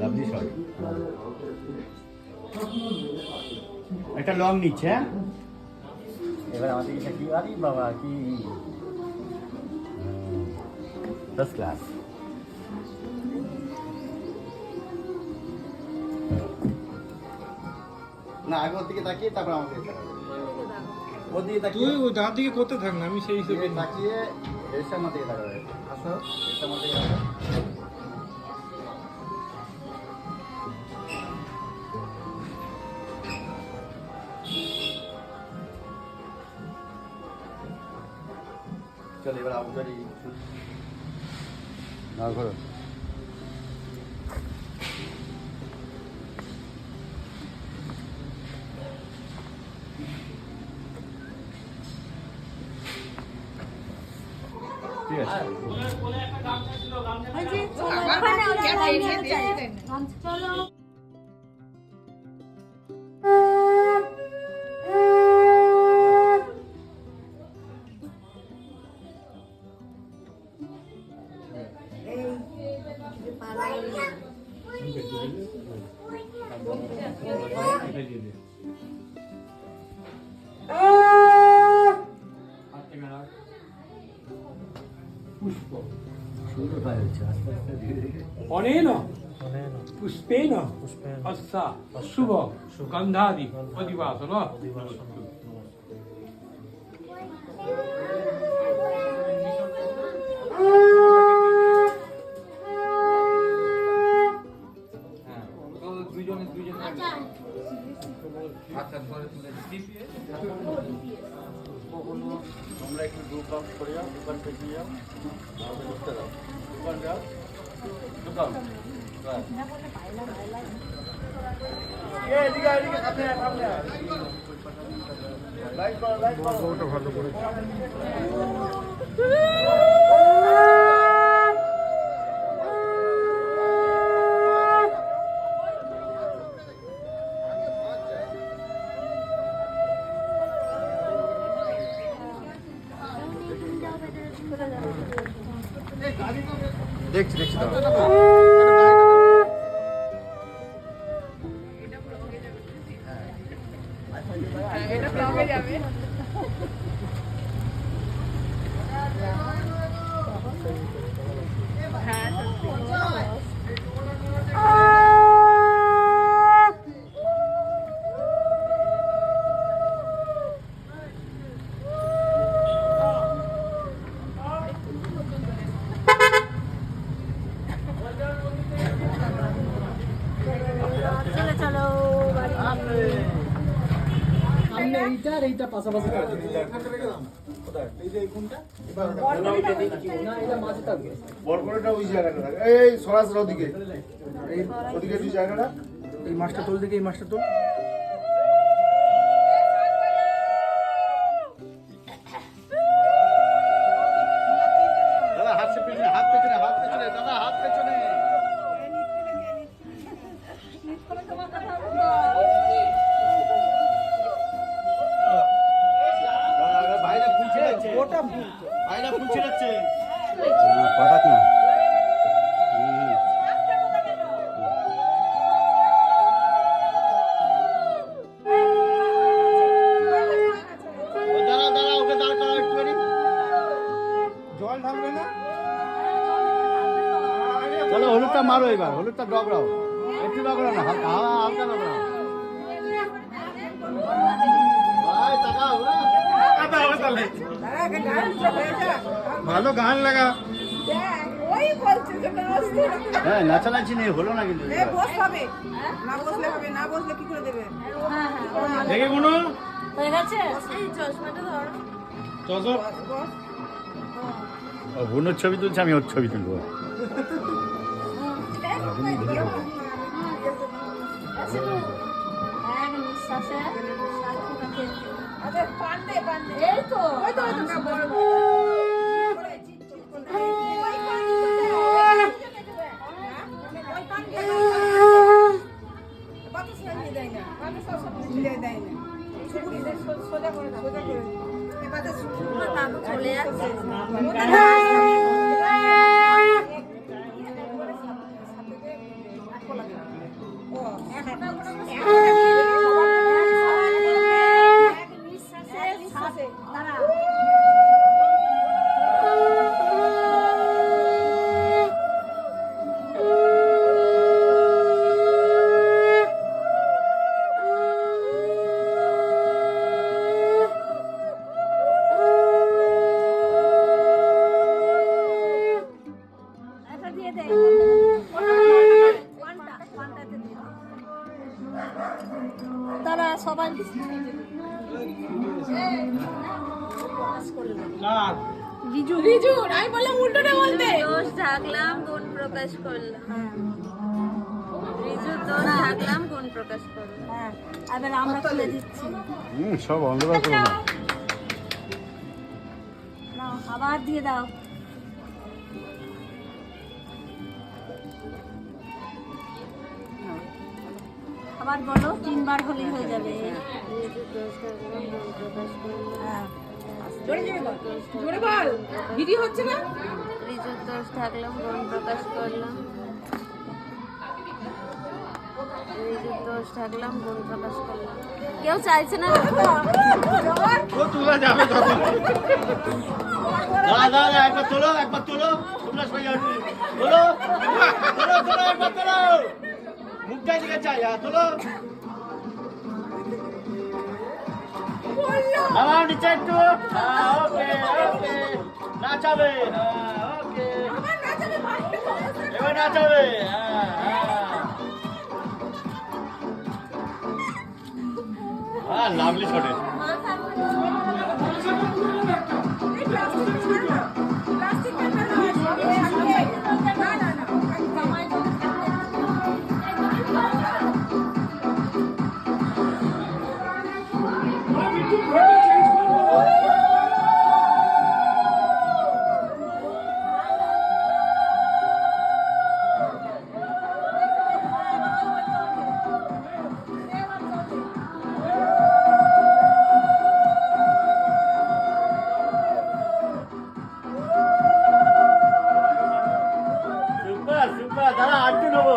Lovely shot. একটা long নিচ্ছে। হ্যাঁ, এবার আমাদের এটা কি, আরে বাবা কি ফার্স্ট ক্লাস। না, আগে ওর দিকে তাকিয়ে তারপর আমাকে ওর দিকে তাকিয়ে, তুই ওই ডান দিকে করতে থাক না, আমি সেই হিসেবে তাকিয়ে রেস্টার মধ্যে তাকাবে। আসো, রেস্টার মধ্যে তাকাবে। চল এবার আউটডোরে না ঘর। ঠিক আছে। চলো অনেন পুষ্পেন অস্সা শুভ গন্ধাদি অধিবাসন। তোমরা একটু গ্রুপ আপ করে যাও, দোকান পেয়ে যাও, আমাকে ঢুকতে দাও। দোকান যাও, দোকান ভালো করে দেখছি দেখছি। এটা ব্লগে যাবে। হ্যাঁ চলো বাড়ি। সামনে এইটা আর এইটা পাশাপাশি বরকড়াটা ওই জায়গাটা রাখ। এই সরাসরি ওদিকে, এই ওদিকে দুই জায়গাটা। এই মাছটা তোল দেখে, এই মাছটা তোল। দাদা হাত পেছনে, হাত পেছনে, হাত পেছনে, দাদা হাত পেছনে। ভাইরা ফুল ছিড়াচ্ছে, ভাইরা ফুল ছিড়াচ্ছে। পাঠাক না। দাঁড়া দাঁড়া, ওকে দাঁড় করা একটুখানি। জল ঢালবে না? চলো হলুদটা মারো এবার, হলুদটা ডগরাও, একটু ডগরাও না, হালকা হালকা ডগরাও। ভাই তাকাও। ভালো গান লাগা। ওই বলছে যে হ্যাঁ, নাচানাচি নেই, হলো না কিন্তু। বসতে হবে, না বসলে হবে, না বসলে কি করে দেবে? দেখে কোনো হয়ে গেছে। এই চশমাটা ধর। চশমা বোনের ছবি তুলছে, আমি ওর ছবি তুলবো। আচ্ছা পান্ডে পান্ডে এই তো ওই তো চলে যাচ্ছে। দে পান্তাতে দে তারা সবাই কার রিজু রিজু আমি বললাম উল্টোটা বলতে দোষ ঢাকলাম গুণ প্রকাশ করলাম রিজুর দোষ ঢাকলাম গুণ প্রকাশ করলাম হ্যাঁ এবার আমরা খুলে দিচ্ছি সব অন্ধকার করো না নাও আবার দিয়ে দাও আবার বলো 3 বার হলেই হয়ে যাবে হ্যাঁ জোরে জোরে বল জোরে বল ভিডিও হচ্ছে না রিজুর দোষ ঢাকলাম গুণ প্রকাশ করলাম রিজুর দোষ ঢাকলাম গুণ প্রকাশ করলাম কেউ চাইছে না ও তোলা যাবে তখন দাদা দাদা একবার তোলো তোমরা সবাই আসবে তোলো একবার তোলো মুখটা দিকে চাই তোলো বাবা নিচে একটু ওকে নাচাবে ওকে এবার নাচাবে হ্যাঁ লাভলি শটে এই প্লাস্টিক ছাড় না প্লাস্টিকটা ফেলো না না না সুপার দাদা আটটু নেবো